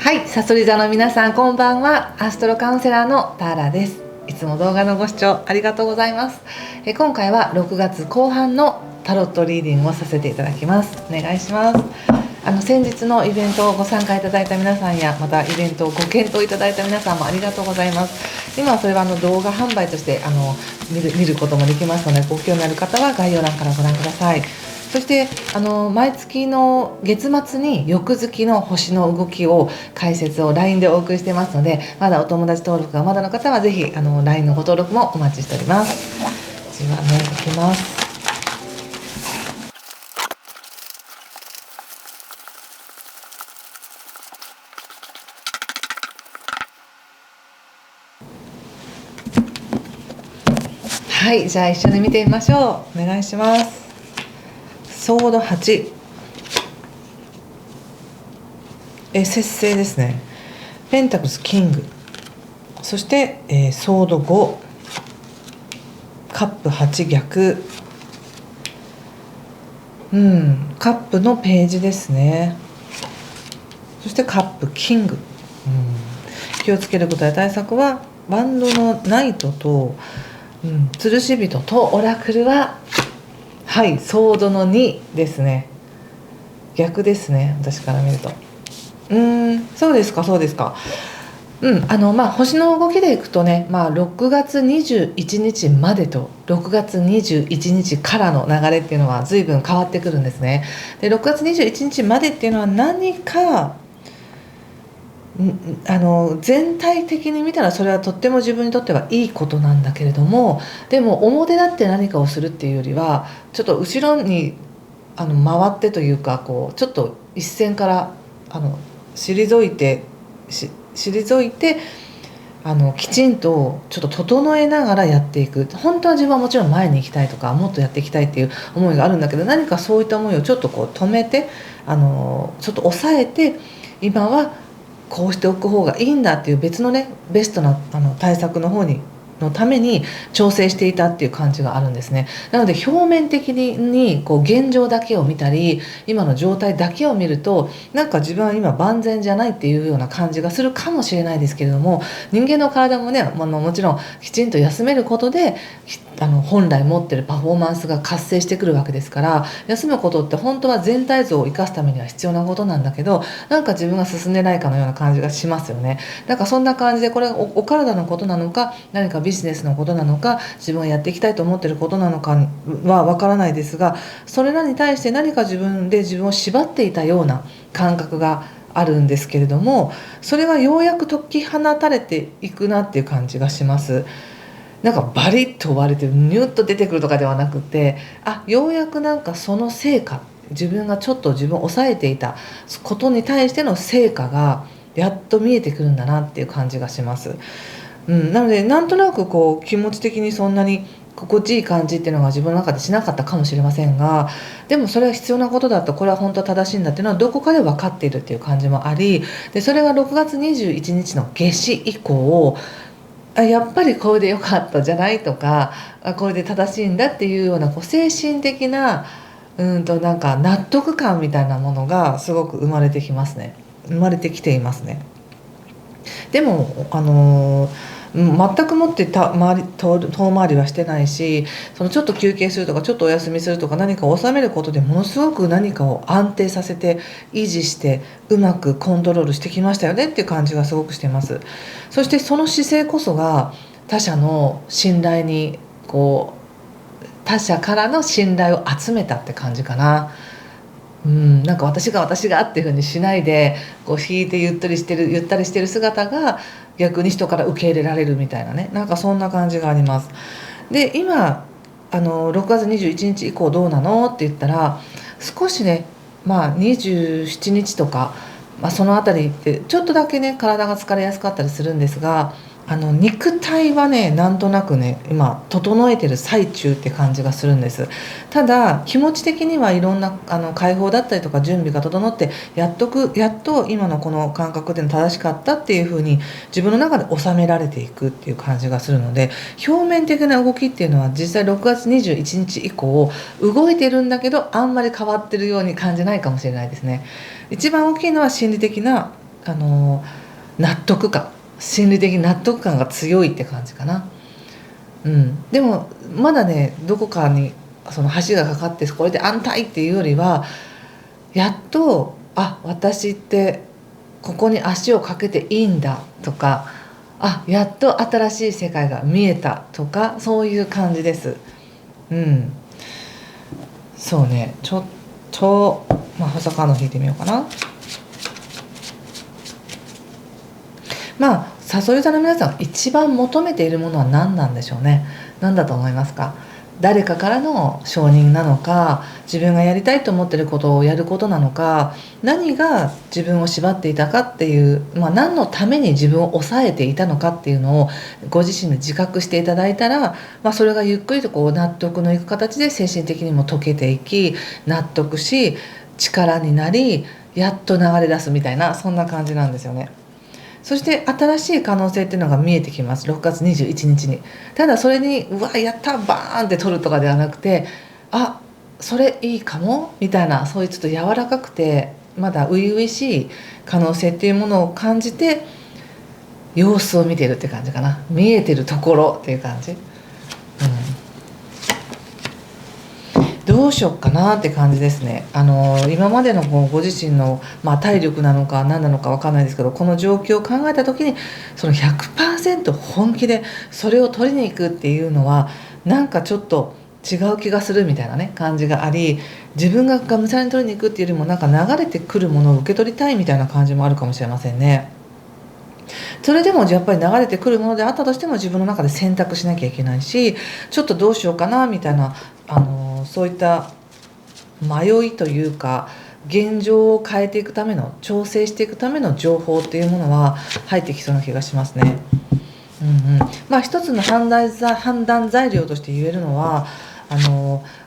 はい、さそり座の皆さんこんばんは。アストロカウンセラーのターラです。いつも動画のご視聴ありがとうございます。今回は6月後半のタロットリーディングをさせていただきます。お願いします。先日のイベントをご参加いただいた皆さんや、またイベントをご検討いただいた皆さんもありがとうございます。今はそれは動画販売として見ることもできますので、ご興味ある方は概要欄からご覧ください。そして毎月の月末に翌月の星の動きを解説を LINE でお送りしてますので、まだお友達登録がまだの方はぜひLINE のご登録もお待ちしております。ではね、いきます。はい、じゃあ一緒に見てみましょう。お願いします。ソード8、節制ですね。ペンタクルスキング、そして、ソード5、カップ8逆、カップのページですね。そしてカップキング、気をつけることや対策はバンドのナイトと、吊るし人とオラクルははいソードの2ですね。逆ですね、私から見ると。そうですか。星の動きでいくとね、6月21日までと6月21日からの流れっていうのは随分変わってくるんですね。で、6月21日までっていうのは何か全体的に見たらそれはとっても自分にとってはいいことなんだけれども、でも表立って何かをするっていうよりはちょっと後ろに回ってというか、ちょっと一線から退いてきちんとちょっと整えながらやっていく。本当は自分はもちろん前に行きたいとかもっとやっていきたいっていう思いがあるんだけど、何かそういった思いをちょっと止めてちょっと抑えて、今はこうしておく方がいいんだっていう別のね、ベストな対策のために調整していたっていう感じがあるんですね。なので表面的に現状だけを見たり今の状態だけを見ると、なんか自分は今万全じゃないっていうような感じがするかもしれないですけれども、人間の体もね、もちろんきちんと休めることで本来持ってるパフォーマンスが活性してくるわけですから、休むことって本当は全体像を生かすためには必要なことなんだけど、なんか自分が進んでないかのような感じがしますよね。なんかそんな感じで、これがお体のことなのか、何かビジネスのことなのか、自分がやっていきたいと思っていることなのかはわからないですが、それらに対して何か自分を縛っていたような感覚があるんですけれども、それがようやく解き放たれていくなっていう感じがします。なんかバリッと割れてニュッと出てくるとかではなくて、ようやくなんかその成果、自分がちょっと自分を抑えていたことに対しての成果がやっと見えてくるんだなっていう感じがします。なのでなんとなく気持ち的にそんなに心地いい感じっていうのが自分の中でしなかったかもしれませんが、でもそれは必要なことだと、これは本当は正しいんだっていうのはどこかで分かっているっていう感じもあり、でそれが6月21日の夏至以降、やっぱりこれでよかったじゃないとか、これで正しいんだっていうような精神的ななんか納得感みたいなものがすごく生まれてきていますね。でも全くもって遠回りはしてないし、ちょっと休憩するとかちょっとお休みするとか何かを収めることでものすごく何かを安定させて維持してうまくコントロールしてきましたよねっていう感じがすごくしています。そしてその姿勢こそが他者の信頼に他者からの信頼を集めたって感じかな。なんか私がっていう風にしないで引いてゆったりしてる姿が逆に人から受け入れられるみたいなね、なんかそんな感じがあります。で今6月21日以降どうなのって言ったら、少しね、27日とか、そのあたりってちょっとだけね体が疲れやすかったりするんですが、肉体はねなんとなくね今整えてる最中って感じがするんです。ただ気持ち的にはいろんな解放だったりとか準備が整って、やっと今のこの感覚での正しかったっていう風に自分の中で収められていくっていう感じがするので、表面的な動きっていうのは実際6月21日以降動いてるんだけど、あんまり変わってるように感じないかもしれないですね。一番大きいのは心理的な納得感、心理的納得感が強いって感じかな。でもまだね、どこかにその橋がかかってこれで安泰っていうよりは、やっと私ってここに足をかけていいんだとか、やっと新しい世界が見えたとか、そういう感じです。そうね、ちょっと補佐カード引いてみようかな。さそり座の皆さんが一番求めているものは何なんでしょうね。何だと思いますか？誰かからの承認なのか、自分がやりたいと思っていることをやることなのか、何が自分を縛っていたかっていう、何のために自分を抑えていたのかっていうのをご自身で自覚していただいたら、それがゆっくりと納得のいく形で精神的にも解けていき、納得し力になり、やっと流れ出すみたいな、そんな感じなんですよね。そして新しい可能性っていうのが見えてきます、6月21日に。ただそれにやったバーンって取るとかではなくて、それいいかもみたいな、そういうちょっと柔らかくてまだ初々しい可能性っていうものを感じて、様子を見てるって感じかな。見えてるところっていう感じ。どうしよっかなって感じですね。今までのご自身の、体力なのか何なのか分かんないですけど、この状況を考えた時にその 100% 本気でそれを取りに行くっていうのはなんかちょっと違う気がするみたいなね感じがあり、自分ががむしゃらに取りに行くっていうよりも、なんか流れてくるものを受け取りたいみたいな感じもあるかもしれませんね。それでもやっぱり流れてくるものであったとしても、自分の中で選択しなきゃいけないし、ちょっとどうしようかなみたいな、そういった迷いというか、現状を変えていくための、調整していくための情報っていうものは入ってきそうな気がしますね。一つの判断材料として言えるのは、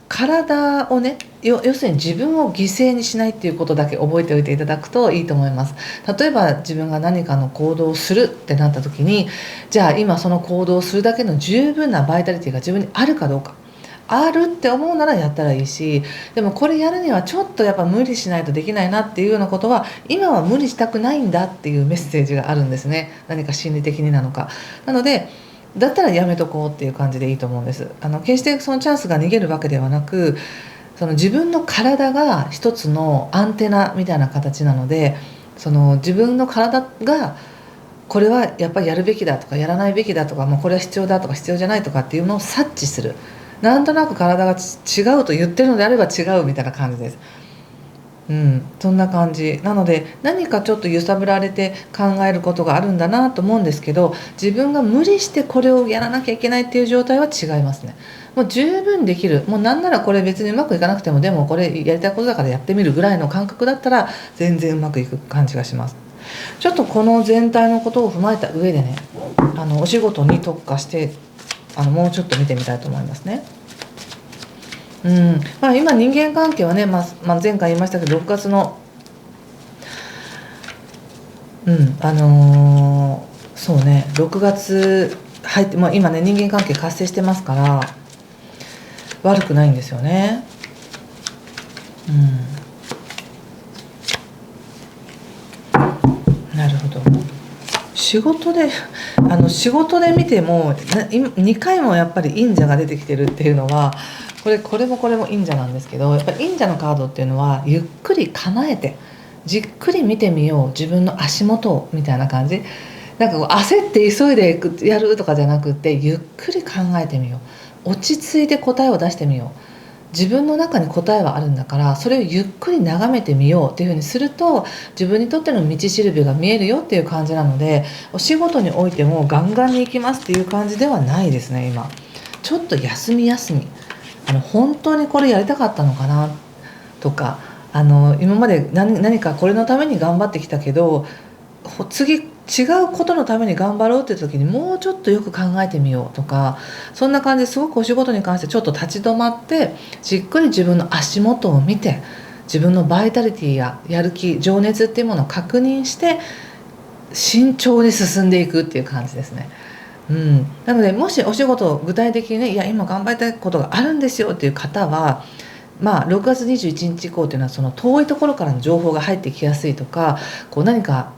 体をね、要するに自分を犠牲にしないっていうことだけ覚えておいていただくといいと思います。例えば自分が何かの行動をするってなった時に、じゃあ今その行動をするだけの十分なバイタリティが自分にあるかどうか。あるって思うならやったらいいし、でもこれやるにはちょっとやっぱ無理しないとできないなっていうようなことは、今は無理したくないんだっていうメッセージがあるんですね。何か心理的になのか。なのでだったらやめとこうっていう感じでいいと思うんです。決してそのチャンスが逃げるわけではなく、その自分の体が一つのアンテナみたいな形なので、その自分の体がこれはやっぱりやるべきだとかやらないべきだとか、これは必要だとか必要じゃないとかっていうのを察知する。なんとなく体が違うと言ってるのであれば違うみたいな感じです。そんな感じなので、何かちょっと揺さぶられて考えることがあるんだなと思うんですけど、自分が無理してこれをやらなきゃいけないっていう状態は違いますね。もう十分できる、もうなんならこれ別にうまくいかなくても、でもこれやりたいことだからやってみるぐらいの感覚だったら全然うまくいく感じがします。ちょっとこの全体のことを踏まえた上でね、お仕事に特化してもうちょっと見てみたいと思いますね。今人間関係はね、前回言いましたけど6月のそうね、6月入って、今ね人間関係活性してますから悪くないんですよね。なるほど。仕事で見ても2回もやっぱり忍者が出てきてるっていうのは、これも忍者なんですけど、やっぱり忍者のカードっていうのはゆっくり構えてじっくり見てみよう、自分の足元をみたいな感じ。なんか焦って急いでやるとかじゃなくて、ゆっくり考えてみよう、落ち着いて答えを出してみよう。自分の中に答えはあるんだから、それをゆっくり眺めてみようっていうふうにすると、自分にとっての道しるべが見えるよっていう感じなので、お仕事においてもガンガンに行きますっていう感じではないですね。今ちょっと休み本当にこれやりたかったのかなとか、今まで何かこれのために頑張ってきたけど、次違うことのために頑張ろうっていう時にもうちょっとよく考えてみようとか、そんな感じですごくお仕事に関してちょっと立ち止まってじっくり自分の足元を見て、自分のバイタリティややる気情熱っていうものを確認して慎重に進んでいくっていう感じですね。なのでもしお仕事を具体的にね、いや今頑張りたいことがあるんですよっていう方は、6月21日以降っていうのはその遠いところからの情報が入ってきやすいとか、何か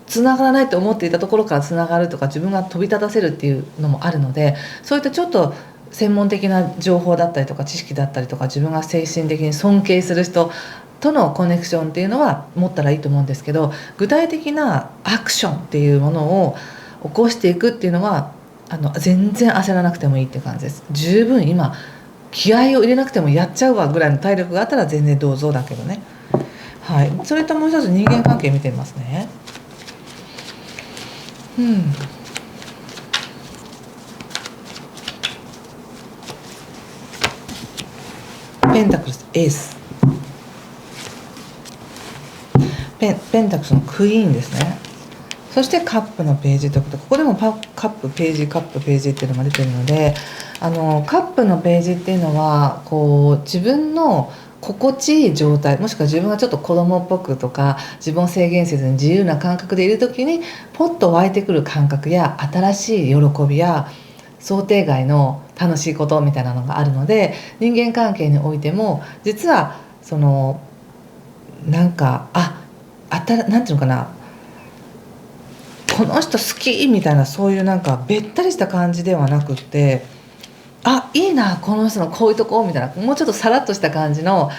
つながらないと思っていたところからつながるとか、自分が飛び立たせるっていうのもあるので、そういったちょっと専門的な情報だったりとか知識だったりとか、自分が精神的に尊敬する人とのコネクションっていうのは持ったらいいと思うんですけど、具体的なアクションっていうものを起こしていくっていうのは全然焦らなくてもいいっていう感じです。十分今気合を入れなくてもやっちゃうわぐらいの体力があったら全然どうぞだけどね。はい、それともう一つ人間関係見てみますね。ペンタクルスエース、ペンタクルスのクイーンですね。そしてカップのページということで、ここでもカップページカップページっていうのが出てるので、カップのページっていうのはこう自分の心地いい状態、もしくは自分がちょっと子供っぽくとか自分を制限せずに自由な感覚でいる時にポッと湧いてくる感覚や新しい喜びや想定外の楽しいことみたいなのがあるので、人間関係においても実はそのなんかなんていうのかな、この人好きみたいな、そういうなんかべったりした感じではなくって、いいなこの人のこういうとこみたいな、もうちょっとさらっとした感じの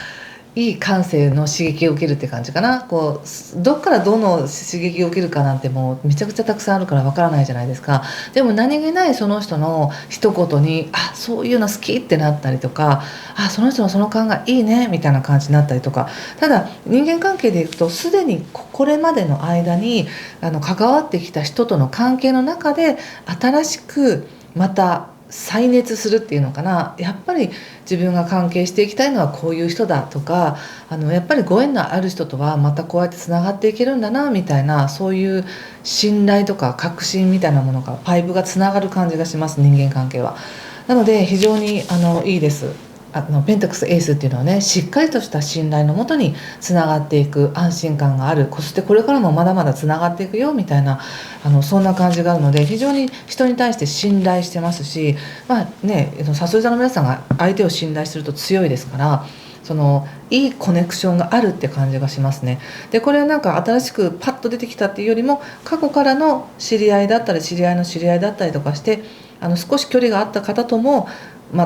いい感性の刺激を受けるって感じかな。こうどっからどの刺激を受けるかなんてもうめちゃくちゃたくさんあるからわからないじゃないですか。でも何気ないその人の一言にそういうの好きってなったりとか、その人のその考えいいねみたいな感じになったりとか。ただ人間関係でいくとすでにこれまでの間に関わってきた人との関係の中で新しくまた再熱するっていうのかな、やっぱり自分が関係していきたいのはこういう人だとか、やっぱりご縁のある人とはまたこうやってつながっていけるんだなみたいな、そういう信頼とか確信みたいなものがパイプがつながる感じがします、人間関係は。なので非常にいいです。ペンタクスエースっていうのはね、しっかりとした信頼のもとにつながっていく安心感がある、そしてこれからもまだまだつながっていくよみたいなそんな感じがあるので、非常に人に対して信頼してますし、さそり座の皆さんが相手を信頼すると強いですから、いいコネクションがあるって感じがしますね。でこれはなんか新しくパッと出てきたっていうよりも、過去からの知り合いだったり知り合いの知り合いだったりとかして、少し距離があった方とも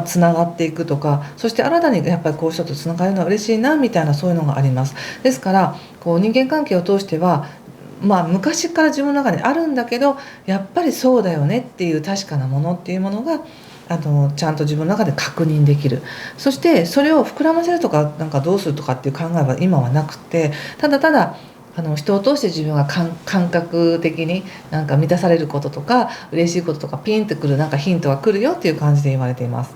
つながっていくとか、そして新たにやっぱりこういう人とつながるのは嬉しいなみたいな、そういうのがあります。ですからこう人間関係を通しては昔から自分の中にあるんだけど、やっぱりそうだよねっていう確かなものっていうものがちゃんと自分の中で確認できる。そしてそれを膨らませるとかなんかどうするとかっていう考えは今はなくて、ただただ人を通して自分が感覚的になんか満たされることとか嬉しいこととかピンとくるなんかヒントが来るよっていう感じで言われています。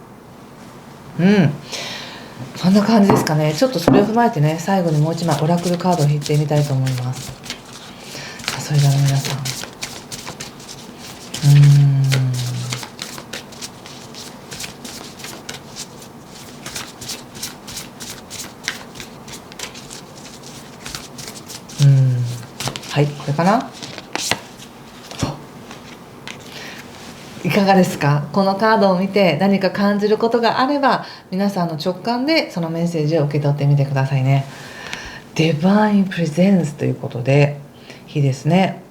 そんな感じですかね。ちょっとそれを踏まえてね、最後にもう一枚オラクルカードを引いてみたいと思います。それでは皆さん、はい、これかな。いかがですか。このカードを見て何か感じることがあれば、皆さんの直感でそのメッセージを受け取ってみてくださいね。ディバインプレゼンスということで、日ですね。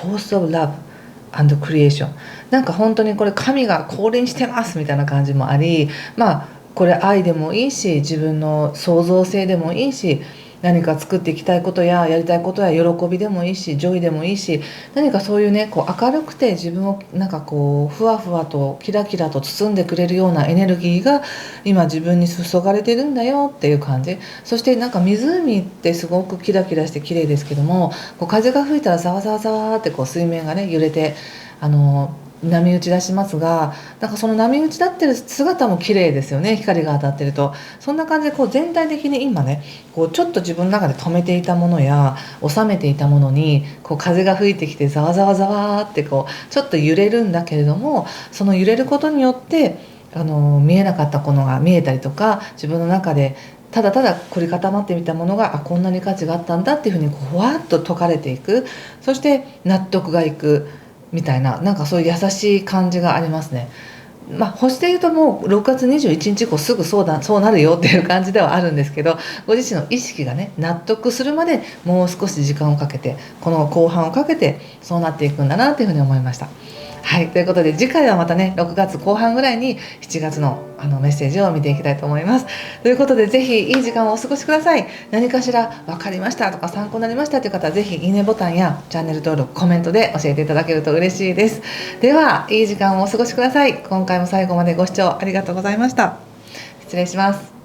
Force of Love and Creation。なんか本当にこれ神が降臨してますみたいな感じもあり、これ愛でもいいし、自分の創造性でもいいし、何か作っていきたいことややりたいことや喜びでもいいし、ジョイでもいいし、何かそういうね、こう明るくて自分をなんかこうふわふわとキラキラと包んでくれるようなエネルギーが今自分に注がれてるんだよっていう感じ。そしてなんか湖ってすごくキラキラして綺麗ですけども、こう風が吹いたらざわざわざわってこう水面がね揺れて波打ち出しますが、なんかその波打ち立ってる姿も綺麗ですよね、光が当たってると。そんな感じでこう全体的に今ね、こうちょっと自分の中で止めていたものや収めていたものにこう風が吹いてきてざわざわざわってこうちょっと揺れるんだけれども、その揺れることによって見えなかったものが見えたりとか、自分の中でただただ凝り固まってみたものがこんなに価値があったんだっていうふうにこうふわっと解かれていく。そして納得がいくみたいな、なんかそういう優しい感じがありますね。星で言うともう6月21日以降すぐそうなるよっていう感じではあるんですけど、ご自身の意識がね納得するまでもう少し時間をかけて、この後半をかけてそうなっていくんだなというふうに思いました。はい、ということで次回はまたね6月後半ぐらいに7月のメッセージを見ていきたいと思います。ということでぜひいい時間をお過ごしください。何かしら分かりましたとか参考になりましたという方はぜひいいねボタンやチャンネル登録、コメントで教えていただけると嬉しいです。ではいい時間をお過ごしください。今回も最後までご視聴ありがとうございました。失礼します。